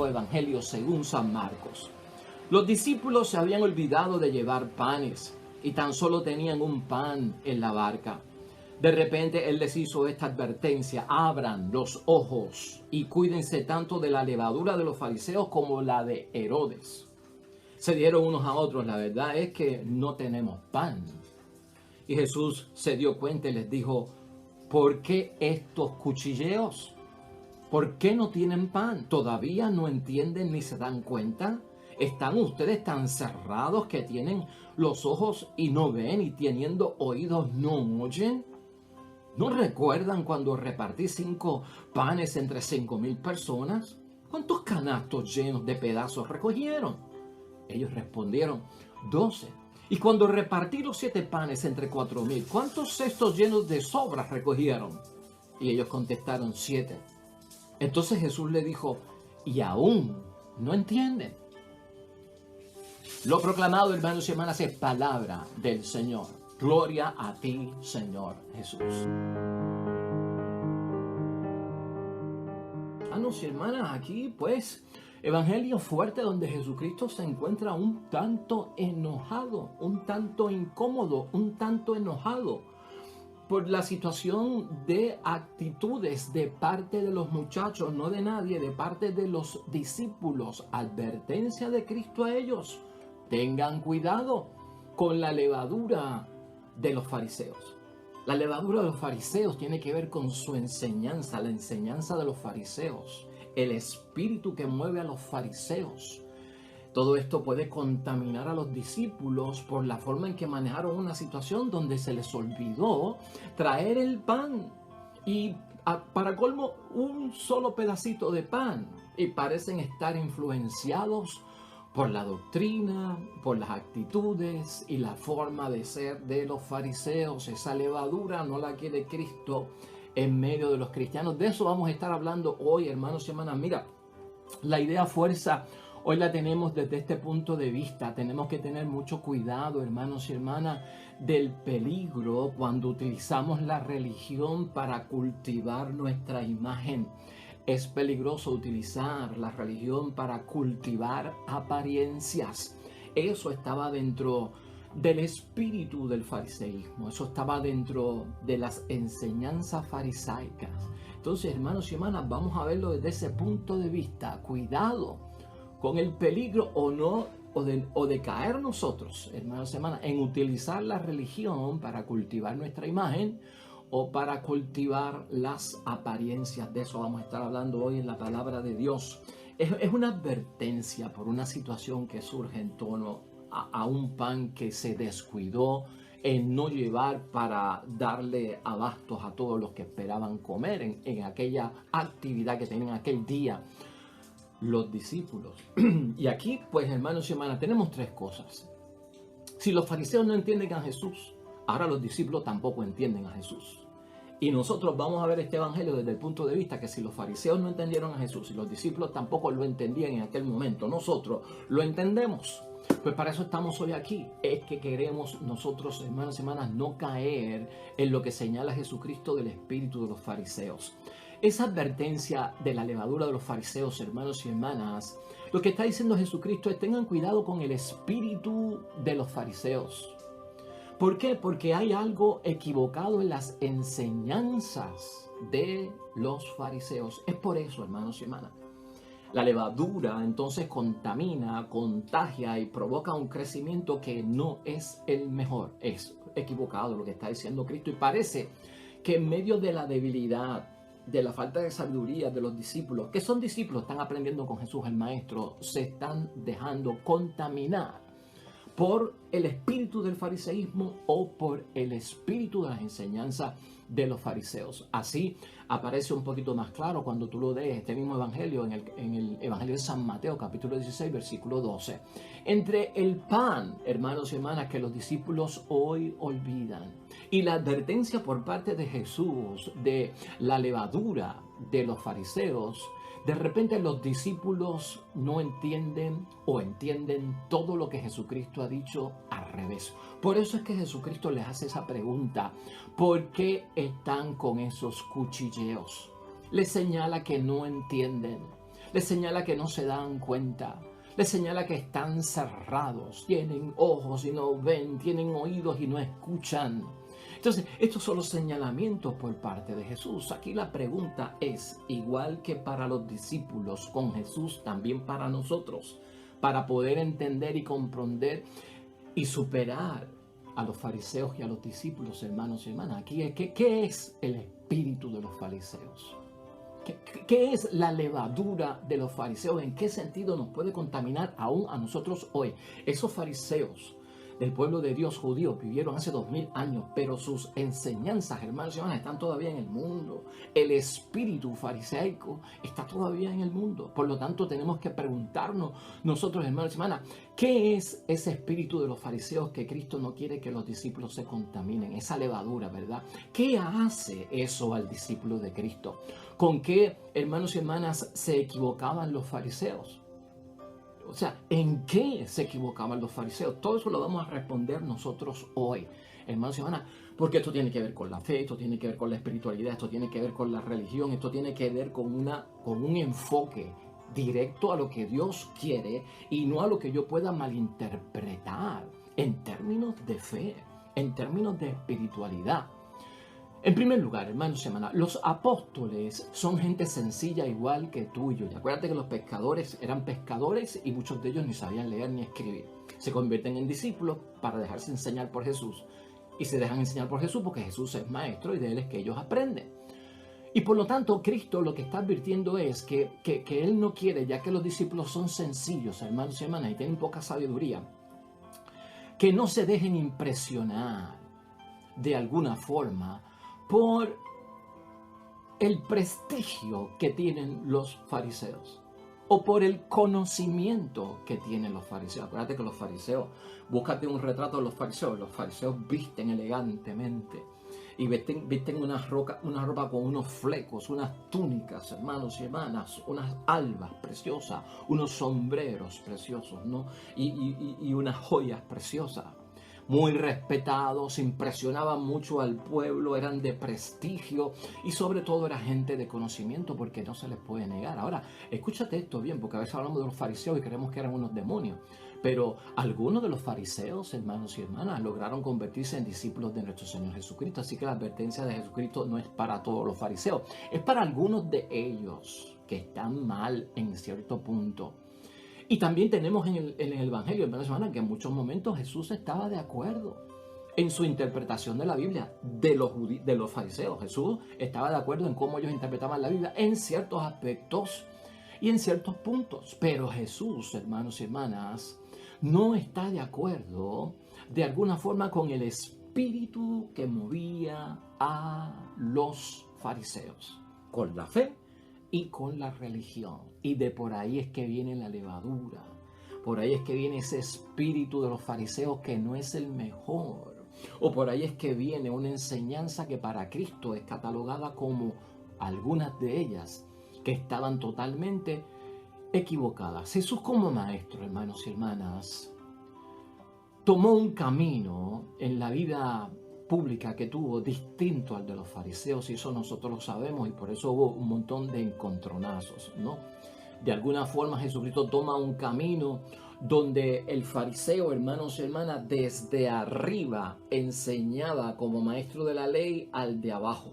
Santo Evangelio según San Marcos. Los discípulos se habían olvidado de llevar panes y tan solo tenían un pan en la barca. De repente Él les hizo esta advertencia: abran los ojos y cuídense tanto de la levadura de los fariseos como la de Herodes. Se dieron unos a otros: la verdad es que no tenemos pan. Y Jesús se dio cuenta y les dijo: ¿por qué estos cuchilleos? ¿Por qué no tienen pan? ¿Todavía no entienden ni se dan cuenta? ¿Están ustedes tan cerrados que tienen los ojos y no ven, y teniendo oídos no oyen? ¿No recuerdan cuando repartí 5 panes entre 5,000 personas? ¿Cuántos canastos llenos de pedazos recogieron? Ellos respondieron: 12. Y cuando repartí los 7 panes entre 4,000, ¿cuántos cestos llenos de sobras recogieron? Y ellos contestaron: 7. Entonces Jesús le dijo: ¿y aún no entienden? Lo proclamado, hermanos y hermanas, es palabra del Señor. Gloria a ti, Señor Jesús. Hermanos y hermanas, aquí pues evangelio fuerte donde Jesucristo se encuentra un tanto enojado, un tanto incómodo, un tanto enojado por la situación de actitudes de parte de los muchachos, no de nadie, de parte de los discípulos. Advertencia de Cristo a ellos: tengan cuidado con la levadura de los fariseos. La levadura de los fariseos tiene que ver con su enseñanza, la enseñanza de los fariseos, el espíritu que mueve a los fariseos. Todo esto puede contaminar a los discípulos por la forma en que manejaron una situación donde se les olvidó traer el pan. Y para colmo, un solo pedacito de pan. Y parecen estar influenciados por la doctrina, por las actitudes y la forma de ser de los fariseos. Esa levadura no la quiere Cristo en medio de los cristianos. De eso vamos a estar hablando hoy, hermanos y hermanas. Mira, la idea fuerza hoy la tenemos desde este punto de vista. Tenemos que tener mucho cuidado, hermanos y hermanas, del peligro cuando utilizamos la religión para cultivar nuestra imagen. Es peligroso utilizar la religión para cultivar apariencias. Eso estaba dentro del espíritu del fariseísmo. Eso estaba dentro de las enseñanzas farisaicas. Entonces, hermanos y hermanas, vamos a verlo desde ese punto de vista. Cuidado con el peligro o de caer nosotros, hermanos y hermanas, en utilizar la religión para cultivar nuestra imagen o para cultivar las apariencias. De eso vamos a estar hablando hoy en la palabra de Dios. Es una advertencia por una situación que surge en torno a un pan que se descuidó en no llevar para darle abastos a todos los que esperaban comer en aquella actividad que tenían aquel día los discípulos. Y aquí, pues, hermanos y hermanas, tenemos 3 cosas. Si los fariseos no entienden a Jesús, ahora los discípulos tampoco entienden a Jesús. Y nosotros vamos a ver este evangelio desde el punto de vista que si los fariseos no entendieron a Jesús y los discípulos tampoco lo entendían en aquel momento, nosotros lo entendemos. Pues para eso estamos hoy aquí. Es que queremos nosotros, hermanos y hermanas, no caer en lo que señala Jesucristo del espíritu de los fariseos. Esa advertencia de la levadura de los fariseos, hermanos y hermanas, lo que está diciendo Jesucristo es: tengan cuidado con el espíritu de los fariseos. ¿Por qué? Porque hay algo equivocado en las enseñanzas de los fariseos. Es por eso, hermanos y hermanas. La levadura entonces contamina, contagia y provoca un crecimiento que no es el mejor. Es equivocado lo que está diciendo Cristo. Y parece que en medio de la debilidad, de la falta de sabiduría de los discípulos, que son discípulos, están aprendiendo con Jesús el Maestro, se están dejando contaminar por el espíritu del fariseísmo o por el espíritu de las enseñanzas de los fariseos. Así aparece un poquito más claro cuando tú lo lees, este mismo evangelio, en el evangelio de San Mateo, capítulo 16, versículo 12. Entre el pan, hermanos y hermanas, que los discípulos hoy olvidan, y la advertencia por parte de Jesús de la levadura de los fariseos, de repente los discípulos no entienden o entienden todo lo que Jesucristo ha dicho al revés. Por eso es que Jesucristo les hace esa pregunta: ¿por qué están con esos cuchilleos? Les señala que no entienden. les señala que no se dan cuenta, les señala que están cerrados, tienen ojos y no ven, tienen oídos y no escuchan. Entonces, estos son los señalamientos por parte de Jesús. Aquí la pregunta es, igual que para los discípulos con Jesús, también para nosotros, para poder entender y comprender y superar a los fariseos y a los discípulos, hermanos y hermanas. Aquí es, ¿qué es el espíritu de los fariseos? ¿Qué es la levadura de los fariseos? ¿En qué sentido nos puede contaminar aún a nosotros hoy? Esos fariseos del pueblo de Dios judío vivieron hace 2000 años, pero sus enseñanzas, hermanos y hermanas, están todavía en el mundo. El espíritu fariseico está todavía en el mundo. Por lo tanto, tenemos que preguntarnos nosotros, hermanos y hermanas, ¿qué es ese espíritu de los fariseos que Cristo no quiere que los discípulos se contaminen? Esa levadura, ¿verdad? ¿Qué hace eso al discípulo de Cristo? ¿Con qué, hermanos y hermanas, se equivocaban los fariseos? O sea, ¿en qué se equivocaban los fariseos? Todo eso lo vamos a responder nosotros hoy, hermanos y hermanas, porque esto tiene que ver con la fe, esto tiene que ver con la espiritualidad, esto tiene que ver con la religión, esto tiene que ver con un enfoque directo a lo que Dios quiere y no a lo que yo pueda malinterpretar en términos de fe, en términos de espiritualidad. En primer lugar, hermanos y hermanas, los apóstoles son gente sencilla igual que tú y yo. Y acuérdate que los pescadores eran pescadores y muchos de ellos ni sabían leer ni escribir. Se convierten en discípulos para dejarse enseñar por Jesús. Y se dejan enseñar por Jesús porque Jesús es maestro y de él es que ellos aprenden. Y por lo tanto, Cristo lo que está advirtiendo es que Él no quiere, ya que los discípulos son sencillos, hermanos y hermanas, y tienen poca sabiduría, que no se dejen impresionar de alguna forma por el prestigio que tienen los fariseos o por el conocimiento que tienen los fariseos. Acuérdate que los fariseos, búscate un retrato de los fariseos visten elegantemente y visten una ropa con unos flecos, unas túnicas, hermanos y hermanas, unas albas preciosas, unos sombreros preciosos, ¿no? Y unas joyas preciosas. Muy respetados, impresionaban mucho al pueblo, eran de prestigio y sobre todo era gente de conocimiento porque no se les puede negar. Ahora, escúchate esto bien, porque a veces hablamos de los fariseos y creemos que eran unos demonios, pero algunos de los fariseos, hermanos y hermanas, lograron convertirse en discípulos de nuestro Señor Jesucristo. Así que la advertencia de Jesucristo no es para todos los fariseos, es para algunos de ellos que están mal en cierto punto. Y también tenemos en el Evangelio, hermanos y hermanas, que en muchos momentos Jesús estaba de acuerdo en su interpretación de la Biblia de los fariseos. Jesús estaba de acuerdo en cómo ellos interpretaban la Biblia en ciertos aspectos y en ciertos puntos. Pero Jesús, hermanos y hermanas, no está de acuerdo de alguna forma con el espíritu que movía a los fariseos, con la fe y con la religión. Y de por ahí es que viene la levadura. Por ahí es que viene ese espíritu de los fariseos que no es el mejor. O por ahí es que viene una enseñanza que para Cristo es catalogada como algunas de ellas que estaban totalmente equivocadas. Jesús como maestro, hermanos y hermanas, tomó un camino en la vida pública que tuvo distinto al de los fariseos, y eso nosotros lo sabemos, y por eso hubo un montón de encontronazos, ¿no? De alguna forma Jesucristo toma un camino donde el fariseo, hermanos y hermanas, desde arriba enseñaba como maestro de la ley al de abajo.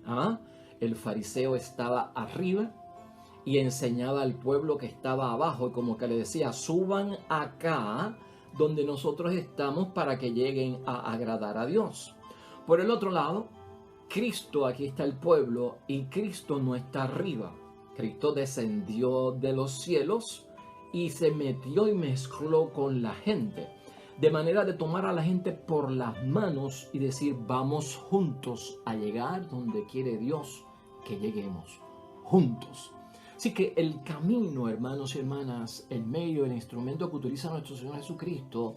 ¿Ah? El fariseo estaba arriba y enseñaba al pueblo que estaba abajo, y como que le decía, suban acá donde nosotros estamos para que lleguen a agradar a Dios. Por el otro lado, Cristo, aquí está el pueblo, y Cristo no está arriba. Cristo descendió de los cielos y se metió y mezcló con la gente, de manera de tomar a la gente por las manos y decir, vamos juntos a llegar donde quiere Dios que lleguemos, juntos. Así que el camino, hermanos y hermanas, el medio, el instrumento que utiliza nuestro Señor Jesucristo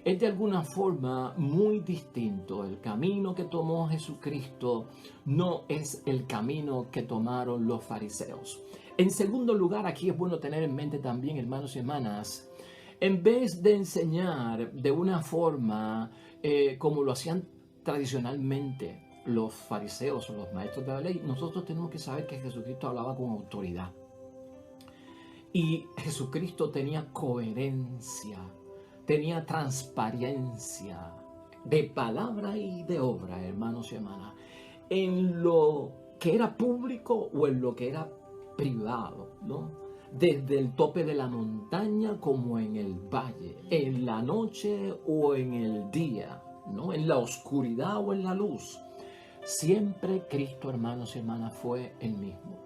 es de alguna forma muy distinto. El camino que tomó Jesucristo no es el camino que tomaron los fariseos. En segundo lugar, aquí es bueno tener en mente también, hermanos y hermanas, en vez de enseñar de una forma como lo hacían tradicionalmente los fariseos o los maestros de la ley, nosotros tenemos que saber que Jesucristo hablaba con autoridad. Y Jesucristo tenía coherencia, tenía transparencia de palabra y de obra, hermanos y hermanas, en lo que era público o en lo que era privado, ¿no? Desde el tope de la montaña como en el valle, en la noche o en el día, ¿no? En la oscuridad o en la luz. Siempre Cristo, hermanos y hermanas, fue el mismo.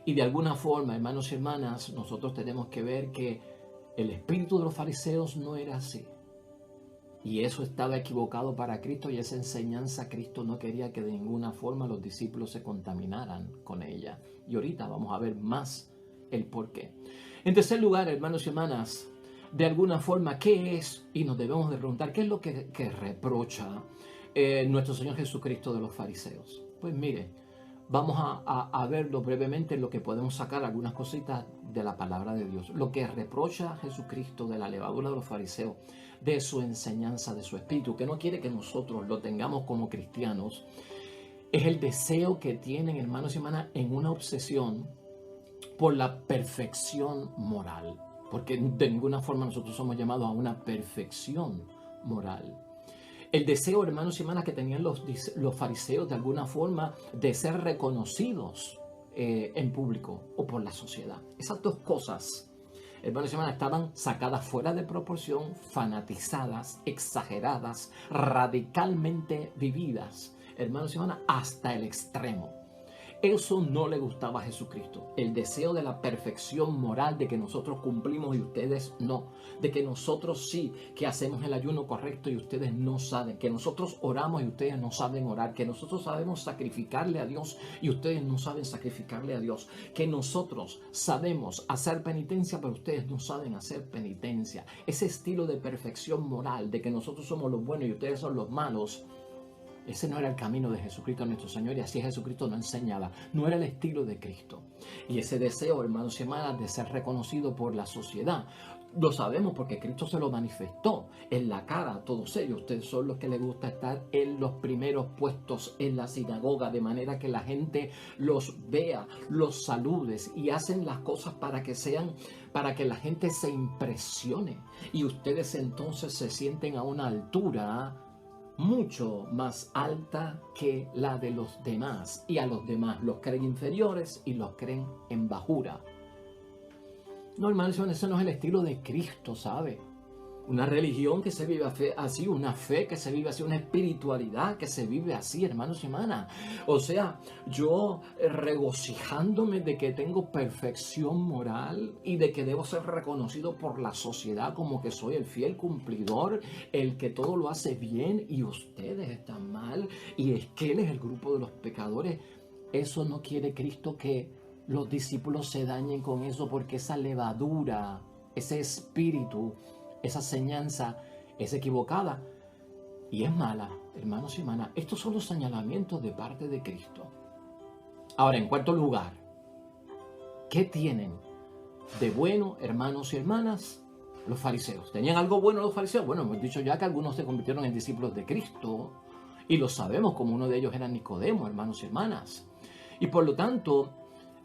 Y de alguna forma, hermanos y hermanas, nosotros tenemos que ver que el espíritu de los fariseos no era así. Y eso estaba equivocado para Cristo, y esa enseñanza Cristo no quería que de ninguna forma los discípulos se contaminaran con ella. Y ahorita vamos a ver más el por qué. En tercer lugar, hermanos y hermanas, de alguna forma, ¿qué es? Y nos debemos de preguntar, ¿qué es lo que reprocha nuestro Señor Jesucristo de los fariseos? Pues mire, vamos a verlo brevemente, lo que podemos sacar algunas cositas de la palabra de Dios. Lo que reprocha a Jesucristo de la levadura de los fariseos, de su enseñanza, de su espíritu, que no quiere que nosotros lo tengamos como cristianos, es el deseo que tienen, hermanos y hermanas, en una obsesión por la perfección moral. Porque de ninguna forma nosotros somos llamados a una perfección moral. El deseo, hermanos y hermanas, que tenían los fariseos de alguna forma de ser reconocidos en público o por la sociedad. Esas dos cosas, hermanos y hermanas, estaban sacadas fuera de proporción, fanatizadas, exageradas, radicalmente vividas, hermanos y hermanas, hasta el extremo. Eso no le gustaba a Jesucristo. El deseo de la perfección moral, de que nosotros cumplimos y ustedes no. De que nosotros sí, que hacemos el ayuno correcto y ustedes no saben. Que nosotros oramos y ustedes no saben orar. Que nosotros sabemos sacrificarle a Dios y ustedes no saben sacrificarle a Dios. Que nosotros sabemos hacer penitencia, pero ustedes no saben hacer penitencia. Ese estilo de perfección moral, de que nosotros somos los buenos y ustedes son los malos, ese no era el camino de Jesucristo nuestro Señor, y así Jesucristo no enseñaba. No era el estilo de Cristo. Y ese deseo, hermanos y hermanas, de ser reconocido por la sociedad, lo sabemos porque Cristo se lo manifestó en la cara a todos ellos. Ustedes son los que les gusta estar en los primeros puestos en la sinagoga, de manera que la gente los vea, los saludes, y hacen las cosas para que la gente se impresione. Y ustedes entonces se sienten a una altura mucho más alta que la de los demás, y a los demás los creen inferiores y los creen en bajura. No, hermanos, ese no es el estilo de Cristo, ¿sabe? Una religión que se vive así, una fe que se vive así, una espiritualidad que se vive así, hermanos y hermanas. O sea, yo regocijándome de que tengo perfección moral y de que debo ser reconocido por la sociedad como que soy el fiel cumplidor, el que todo lo hace bien, y ustedes están mal, y es que Él es el grupo de los pecadores. Eso no quiere Cristo, que los discípulos se dañen con eso, porque esa levadura, ese espíritu, esa enseñanza es equivocada y es mala, hermanos y hermanas. Estos son los señalamientos de parte de Cristo. Ahora, en cuarto lugar, ¿qué tienen de bueno, hermanos y hermanas, los fariseos? ¿Tenían algo bueno los fariseos? Bueno, hemos dicho ya que algunos se convirtieron en discípulos de Cristo, y lo sabemos, como uno de ellos era Nicodemo, hermanos y hermanas. Y por lo tanto,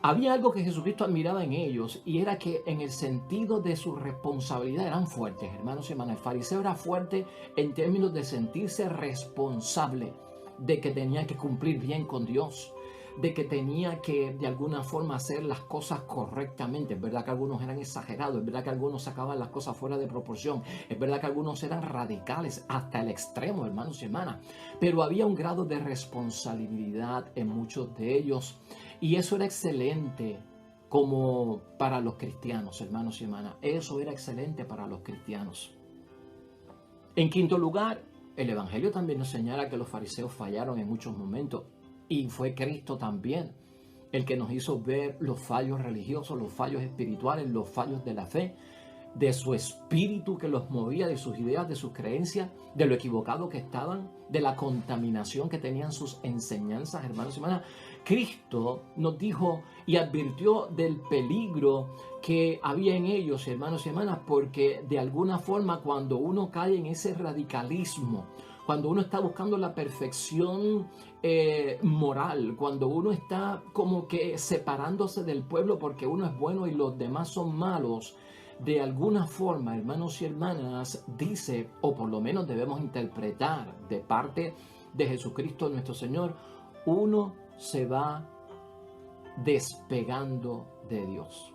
había algo que Jesucristo admiraba en ellos, y era que en el sentido de su responsabilidad eran fuertes, hermanos y hermanas. El fariseo era fuerte en términos de sentirse responsable, de que tenía que cumplir bien con Dios, de que tenía que de alguna forma hacer las cosas correctamente. Es verdad que algunos eran exagerados, es verdad que algunos sacaban las cosas fuera de proporción, es verdad que algunos eran radicales hasta el extremo, hermanos y hermanas, pero había un grado de responsabilidad en muchos de ellos. Y eso era excelente como para los cristianos, hermanos y hermanas. Eso era excelente para los cristianos. En quinto lugar, el Evangelio también nos señala que los fariseos fallaron en muchos momentos. Y fue Cristo también el que nos hizo ver los fallos religiosos, los fallos espirituales, los fallos de la fe, de su espíritu que los movía, de sus ideas, de sus creencias, de lo equivocado que estaban, de la contaminación que tenían sus enseñanzas, hermanos y hermanas. Cristo nos dijo y advirtió del peligro que había en ellos, hermanos y hermanas, porque de alguna forma cuando uno cae en ese radicalismo, cuando uno está buscando la perfección moral, cuando uno está como que separándose del pueblo porque uno es bueno y los demás son malos, de alguna forma, hermanos y hermanas, dice, o por lo menos debemos interpretar de parte de Jesucristo nuestro Señor, uno se va despegando de Dios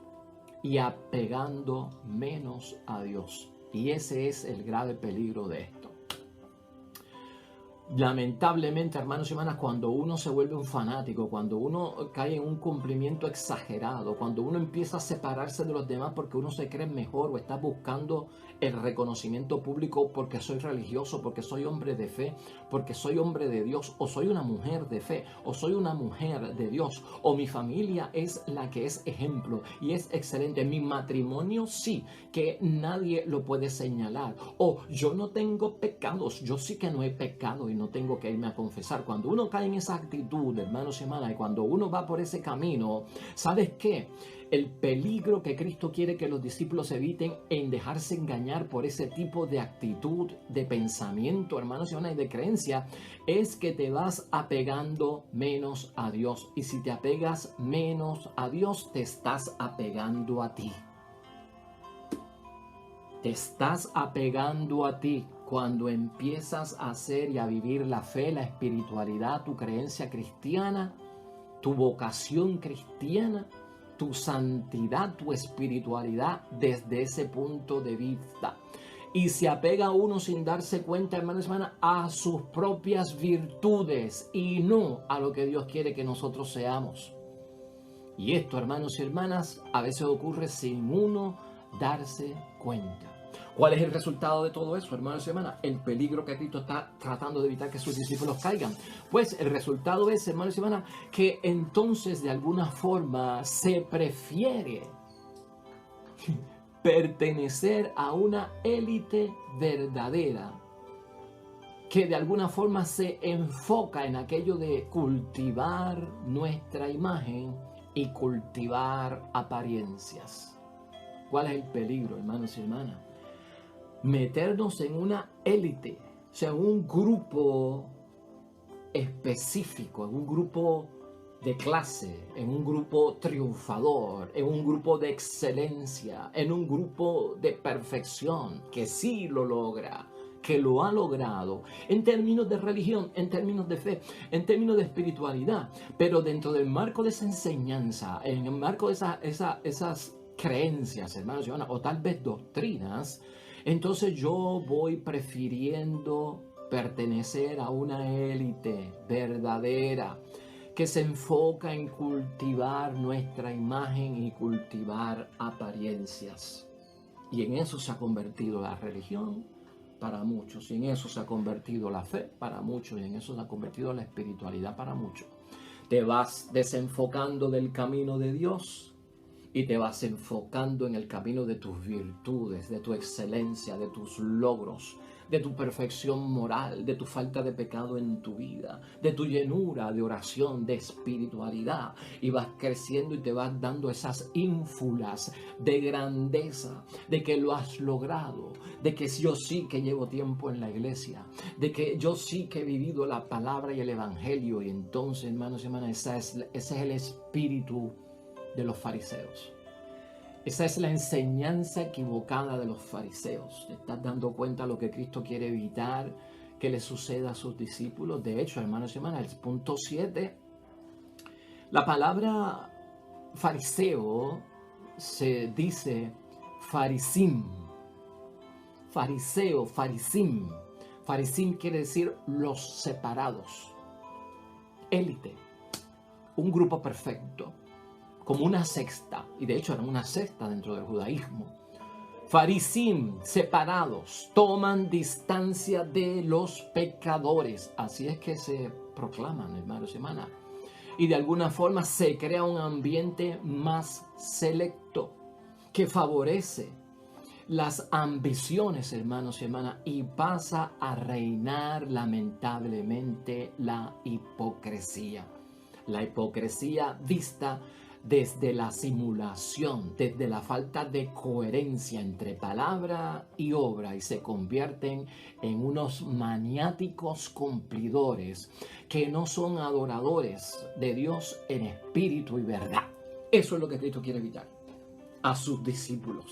y apegando menos a Dios. Y ese es el grave peligro de esto. Lamentablemente, hermanos y hermanas, cuando uno se vuelve un fanático, cuando uno cae en un cumplimiento exagerado, cuando uno empieza a separarse de los demás porque uno se cree mejor o está buscando el reconocimiento público porque soy religioso, porque soy hombre de fe, porque soy hombre de Dios, o soy una mujer de fe, o soy una mujer de Dios, o mi familia es la que es ejemplo y es excelente, mi matrimonio sí, que nadie lo puede señalar, o yo no tengo pecados, yo sí que no he pecado y no tengo que irme a confesar. Cuando uno cae en esa actitud, hermanos y hermanas, y cuando uno va por ese camino, ¿sabes qué? El peligro que Cristo quiere que los discípulos eviten en dejarse engañar por ese tipo de actitud, de pensamiento, hermanos y hermanas, y de creencia, es que te vas apegando menos a Dios. Y si te apegas menos a Dios, te estás apegando a ti. Te estás apegando a ti cuando empiezas a hacer y a vivir la fe, la espiritualidad, tu creencia cristiana, tu vocación cristiana, tu santidad, tu espiritualidad desde ese punto de vista. Y se apega uno sin darse cuenta, hermanos y hermanas, a sus propias virtudes y no a lo que Dios quiere que nosotros seamos. Y esto, hermanos y hermanas, a veces ocurre sin uno darse cuenta. ¿Cuál es el resultado de todo eso, hermanos y hermanas? El peligro que Cristo está tratando de evitar que sus discípulos caigan. Pues el resultado es, hermanos y hermanas, que entonces de alguna forma se prefiere pertenecer a una élite verdadera que de alguna forma se enfoca en aquello de cultivar nuestra imagen y cultivar apariencias. ¿Cuál es el peligro, hermanos y hermanas? Meternos en una élite, o sea, en un grupo específico, en un grupo de clase, en un grupo triunfador, en un grupo de excelencia, en un grupo de perfección, que sí lo logra, que lo ha logrado, en términos de religión, en términos de fe, en términos de espiritualidad, pero dentro del marco de esa enseñanza, en el marco de esas creencias, hermanos y hermanas, o tal vez doctrinas, entonces yo voy prefiriendo pertenecer a una élite verdadera que se enfoca en cultivar nuestra imagen y cultivar apariencias. Y en eso se ha convertido la religión para muchos, y en eso se ha convertido la fe para muchos, y en eso se ha convertido la espiritualidad para muchos. Te vas desenfocando del camino de Dios y te vas enfocando en el camino de tus virtudes, de tu excelencia, de tus logros, de tu perfección moral, de tu falta de pecado en tu vida, de tu llenura de oración, de espiritualidad. Y vas creciendo y te vas dando esas ínfulas de grandeza, de que lo has logrado, de que yo sí que llevo tiempo en la iglesia, de que yo sí que he vivido la palabra y el evangelio. Y entonces, hermanos y hermanas, ese es el espíritu de los fariseos. Esa es la enseñanza equivocada de los fariseos. ¿Te estás dando cuenta de lo que Cristo quiere evitar que le suceda a sus discípulos? De hecho, hermanos y hermanas, el punto 7, la palabra fariseo se dice farisim. Fariseo, farisim. Farisim quiere decir los separados. Élite. Un grupo perfecto. Como una secta, y de hecho era una secta dentro del judaísmo. Farisim, separados, toman distancia de los pecadores. Así es que se proclaman, hermanos y hermanas. Y de alguna forma se crea un ambiente más selecto que favorece las ambiciones, hermanos y hermanas, y pasa a reinar lamentablemente la hipocresía. La hipocresía vista desde la simulación, desde la falta de coherencia entre palabra y obra, y se convierten en unos maniáticos cumplidores que no son adoradores de Dios en espíritu y verdad. Eso es lo que Cristo quiere evitar a sus discípulos.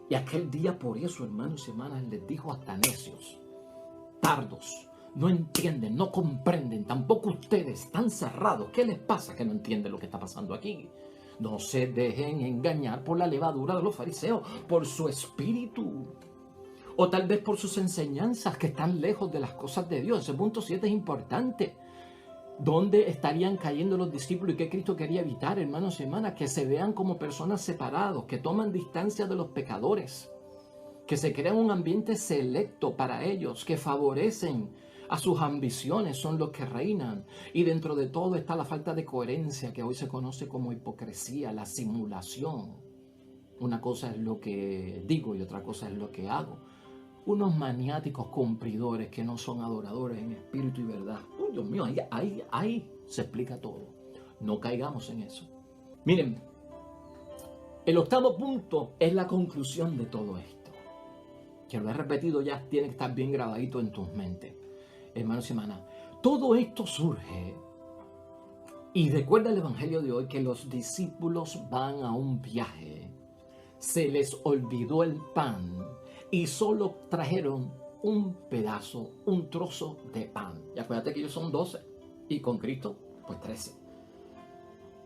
Y aquel día, por eso, hermanos y hermanas, les dijo hasta necios, tardos, no entienden, no comprenden, tampoco ustedes, están cerrados. ¿Qué les pasa que no entienden lo que está pasando aquí? No se dejen engañar por la levadura de los fariseos, por su espíritu, o tal vez por sus enseñanzas que están lejos de las cosas de Dios. Ese punto 7 es importante. ¿Dónde estarían cayendo los discípulos y qué Cristo quería evitar, hermanos y hermanas? Que se vean como personas separados, que toman distancia de los pecadores, que se crean un ambiente selecto para ellos, que favorecen a sus ambiciones, son los que reinan. Y dentro de todo está la falta de coherencia, que hoy se conoce como hipocresía, la simulación. Una cosa es lo que digo y otra cosa es lo que hago. Unos maniáticos cumplidores que no son adoradores en espíritu y verdad. Uy, Dios mío, ahí se explica todo. No caigamos en eso. Miren, el octavo punto es la conclusión de todo esto, que lo he repetido ya, tiene que estar bien grabadito en tus mentes. Hermanos y hermanas, todo esto surge, y recuerda el evangelio de hoy, que los discípulos van a un viaje, se les olvidó el pan y solo trajeron un pedazo, un trozo de pan. Y acuérdate que ellos son 12 y con Cristo pues 13.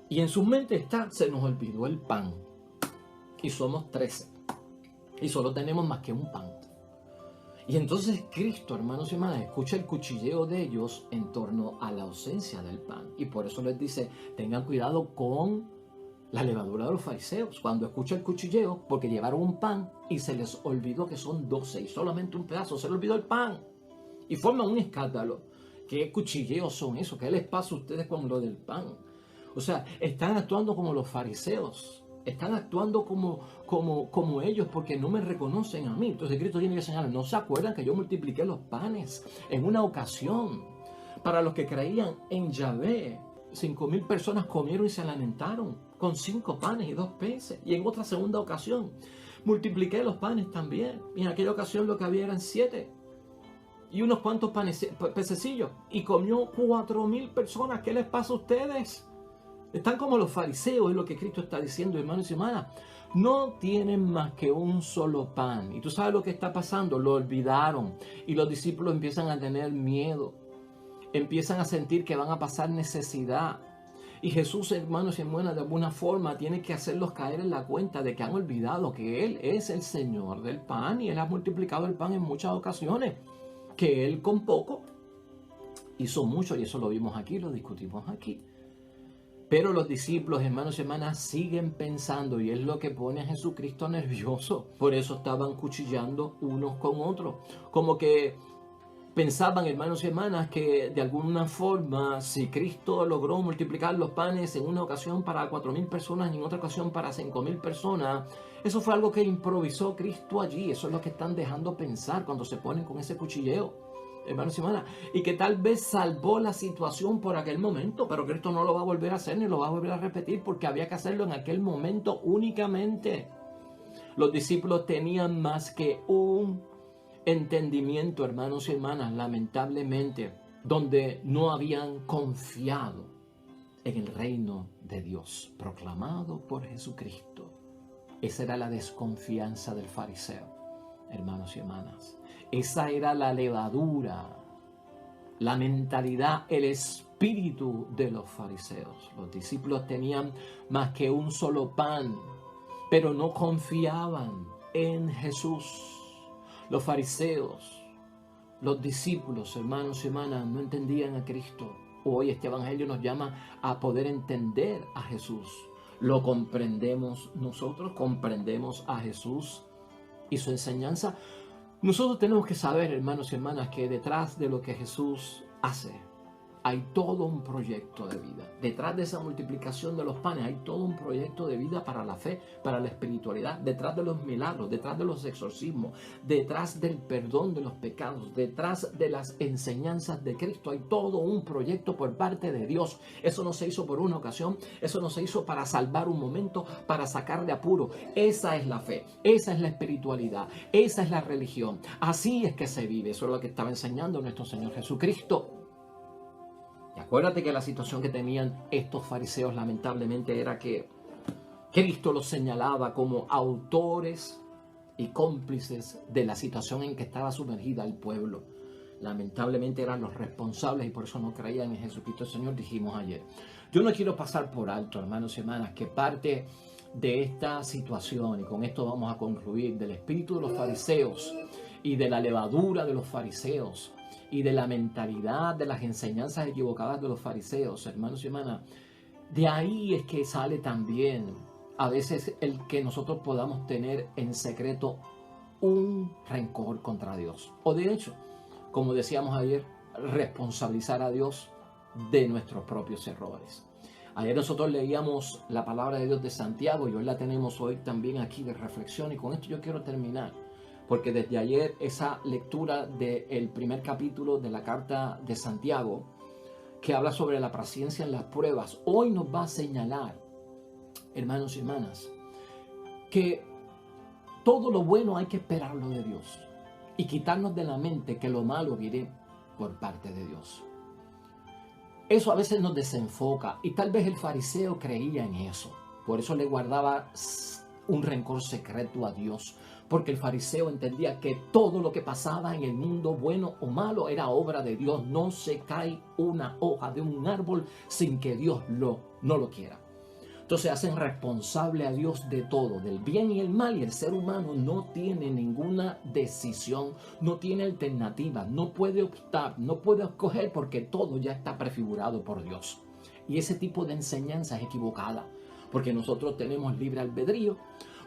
Y en su mente está, se nos olvidó el pan y somos 13 y solo tenemos más que un pan. Y entonces Cristo, hermanos y hermanas, escucha el cuchilleo de ellos en torno a la ausencia del pan. Y por eso les dice, tengan cuidado con la levadura de los fariseos. Cuando escucha el cuchilleo, porque llevaron un pan y se les olvidó que son 12 y solamente un pedazo, se les olvidó el pan. Y forman un escándalo. ¿Qué cuchilleos son esos? ¿Qué les pasa a ustedes con lo del pan? O sea, están actuando como los fariseos. Están actuando como ellos porque no me reconocen a mí. Entonces Cristo tiene que señalar, ¿no se acuerdan que yo multipliqué los panes en una ocasión? Para los que creían en Yahvé, 5,000 personas comieron y se lamentaron con 5 panes y 2 peces. Y en otra segunda ocasión, multipliqué los panes también. Y en aquella ocasión lo que había eran 7. Y unos cuantos pececillos. Y comió 4,000 personas. ¿Qué les pasa a ustedes? Están como los fariseos, es lo que Cristo está diciendo, hermanos y hermanas. No tienen más que un solo pan. Y tú sabes lo que está pasando, lo olvidaron. Y los discípulos empiezan a tener miedo. Empiezan a sentir que van a pasar necesidad. Y Jesús, hermanos y hermanas, de alguna forma tiene que hacerlos caer en la cuenta de que han olvidado que Él es el Señor del pan. Y Él ha multiplicado el pan en muchas ocasiones. Que Él con poco hizo mucho, y eso lo vimos aquí, lo discutimos aquí. Pero los discípulos, hermanos y hermanas, siguen pensando, y es lo que pone a Jesucristo nervioso. Por eso estaban cuchillando unos con otros. Como que pensaban, hermanos y hermanas, que de alguna forma, si Cristo logró multiplicar los panes en una ocasión para 4,000 personas y en otra ocasión para 5,000 personas, eso fue algo que improvisó Cristo allí. Eso es lo que están dejando pensar cuando se ponen con ese cuchilleo, hermanos y hermanas, y que tal vez salvó la situación por aquel momento, pero Cristo no lo va a volver a hacer ni lo va a volver a repetir, porque había que hacerlo en aquel momento únicamente. Los discípulos tenían más que un entendimiento, hermanos y hermanas, lamentablemente, donde no habían confiado en el reino de Dios proclamado por Jesucristo. Esa era la desconfianza del fariseo, hermanos y hermanas. Esa era la levadura, la mentalidad, el espíritu de los fariseos. Los discípulos tenían más que un solo pan, pero no confiaban en Jesús. Los fariseos, los discípulos, hermanos y hermanas, no entendían a Cristo. Hoy este evangelio nos llama a poder entender a Jesús. Lo comprendemos nosotros, comprendemos a Jesús y su enseñanza. Nosotros tenemos que saber, hermanos y hermanas, que detrás de lo que Jesús hace hay todo un proyecto de vida. Detrás de esa multiplicación de los panes hay todo un proyecto de vida para la fe, para la espiritualidad, detrás de los milagros, detrás de los exorcismos, detrás del perdón de los pecados, detrás de las enseñanzas de Cristo. Hay todo un proyecto por parte de Dios. Eso no se hizo por una ocasión, eso no se hizo para salvar un momento, para sacar de apuro. Esa es la fe, esa es la espiritualidad, esa es la religión. Así es que se vive. Eso es lo que estaba enseñando nuestro Señor Jesucristo. Y acuérdate que la situación que tenían estos fariseos lamentablemente era que Cristo los señalaba como autores y cómplices de la situación en que estaba sumergida el pueblo. Lamentablemente eran los responsables y por eso no creían en Jesucristo el Señor, dijimos ayer. Yo no quiero pasar por alto, hermanos y hermanas, que parte de esta situación, y con esto vamos a concluir, del espíritu de los fariseos y de la levadura de los fariseos, y de la mentalidad de las enseñanzas equivocadas de los fariseos, hermanos y hermanas, de ahí es que sale también a veces el que nosotros podamos tener en secreto un rencor contra Dios. O de hecho, como decíamos ayer, responsabilizar a Dios de nuestros propios errores. Ayer nosotros leíamos la palabra de Dios de Santiago y hoy la tenemos hoy también aquí de reflexión, y con esto yo quiero terminar. Porque desde ayer esa lectura del primer capítulo de la carta de Santiago, que habla sobre la paciencia en las pruebas, hoy nos va a señalar, hermanos y hermanas, que todo lo bueno hay que esperarlo de Dios y quitarnos de la mente que lo malo viene por parte de Dios. Eso a veces nos desenfoca y tal vez el fariseo creía en eso. Por eso le guardaba un rencor secreto a Dios. Porque el fariseo entendía que todo lo que pasaba en el mundo, bueno o malo, era obra de Dios. No se cae una hoja de un árbol sin que Dios no lo quiera. Entonces hacen responsable a Dios de todo, del bien y el mal, y el ser humano no tiene ninguna decisión, no tiene alternativa, no puede optar, no puede escoger porque todo ya está prefigurado por Dios. Y ese tipo de enseñanza es equivocada, porque nosotros tenemos libre albedrío.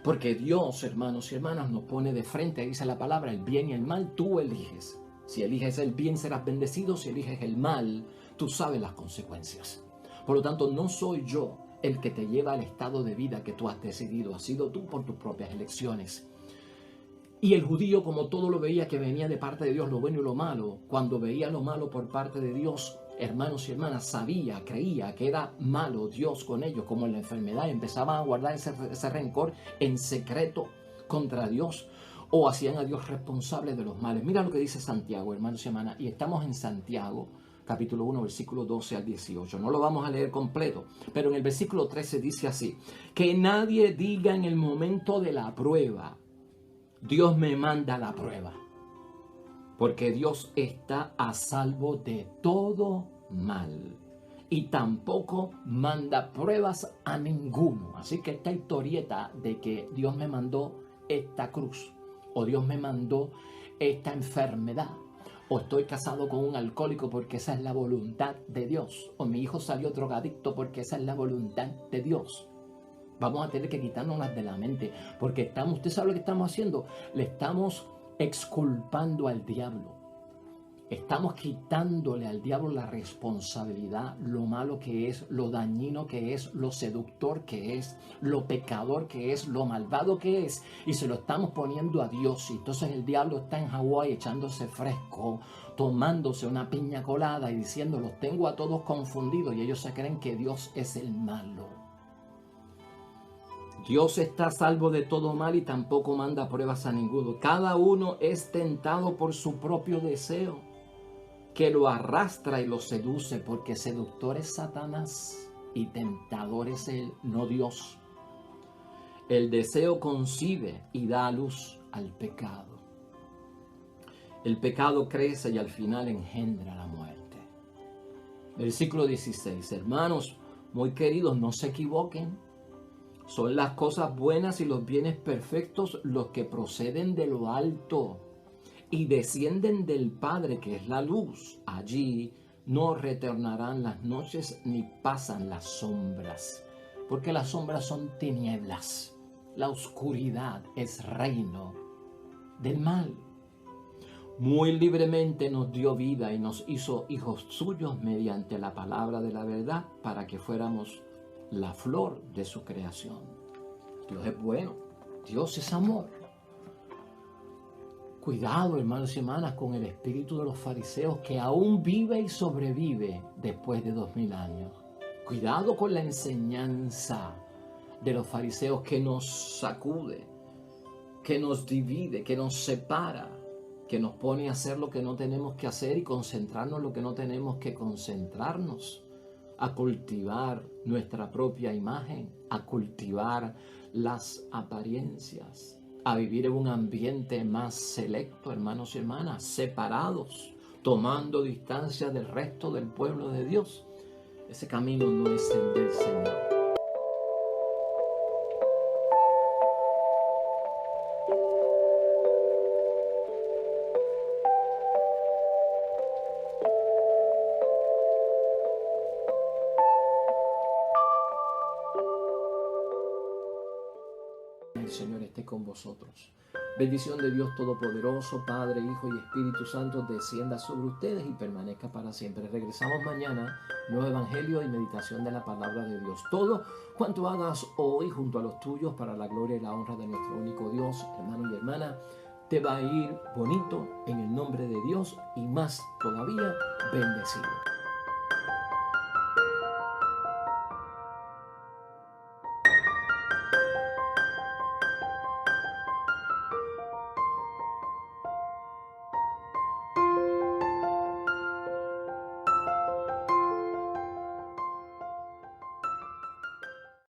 Porque Dios, hermanos y hermanas, nos pone de frente, dice la palabra, el bien y el mal, tú eliges. Si eliges el bien serás bendecido, si eliges el mal, tú sabes las consecuencias. Por lo tanto, no soy yo el que te lleva al estado de vida que tú has decidido, has sido tú por tus propias elecciones. Y el judío, como todo lo veía que venía de parte de Dios, lo bueno y lo malo, cuando veía lo malo por parte de Dios, hermanos y hermanas, sabía, creía que era malo Dios con ellos, como en la enfermedad, empezaban a guardar ese rencor en secreto contra Dios, o hacían a Dios responsable de los males. Mira lo que dice Santiago, hermanos y hermanas, y estamos en Santiago, capítulo 1, versículo 12 al 18. No lo vamos a leer completo, pero en el versículo 13 dice así: que nadie diga en el momento de la prueba, Dios me manda la prueba. Porque Dios está a salvo de todo mal. Y tampoco manda pruebas a ninguno. Así que esta historieta de que Dios me mandó esta cruz, o Dios me mandó esta enfermedad, o estoy casado con un alcohólico porque esa es la voluntad de Dios, o mi hijo salió drogadicto porque esa es la voluntad de Dios. Vamos a tener que quitárnoslas de la mente, porque usted sabe lo que estamos haciendo, le estamos exculpando al diablo. Estamos quitándole al diablo la responsabilidad, lo malo que es, lo dañino que es, lo seductor que es, lo pecador que es, lo malvado que es, y se lo estamos poniendo a Dios. Y entonces el diablo está en Hawái echándose fresco, tomándose una piña colada y diciendo: los tengo a todos confundidos, y ellos se creen que Dios es el malo. Dios está a salvo de todo mal y tampoco manda pruebas a ninguno. Cada uno es tentado por su propio deseo, que lo arrastra y lo seduce, porque seductor es Satanás y tentador es él, no Dios. El deseo concibe y da a luz al pecado. El pecado crece y al final engendra la muerte. Versículo 16. Hermanos muy queridos, no se equivoquen. Son las cosas buenas y los bienes perfectos los que proceden de lo alto y descienden del Padre, que es la luz. Allí no retornarán las noches ni pasan las sombras, porque las sombras son tinieblas. La oscuridad es reino del mal. muy libremente nos dio vida y nos hizo hijos suyos mediante la palabra de la verdad para que fuéramos la flor de su creación. Dios es bueno, Dios es amor. Cuidado, hermanos y hermanas, con el espíritu de los fariseos que aún vive y sobrevive después de 2000 años. Cuidado con la enseñanza de los fariseos que nos sacude, que nos divide, que nos separa, que nos pone a hacer lo que no tenemos que hacer y concentrarnos en lo que no tenemos que concentrarnos, a cultivar nuestra propia imagen, a cultivar las apariencias, a vivir en un ambiente más selecto, hermanos y hermanas, separados, tomando distancia del resto del pueblo de Dios. Ese camino no es el del Señor. El Señor esté con vosotros. Bendición de Dios Todopoderoso, Padre, Hijo y Espíritu Santo, descienda sobre ustedes y permanezca para siempre. Regresamos mañana, nuevo evangelio y meditación de la palabra de Dios. Todo cuanto hagas hoy junto a los tuyos para la gloria y la honra de nuestro único Dios, hermano y hermana, te va a ir bonito en el nombre de Dios y más todavía bendecido.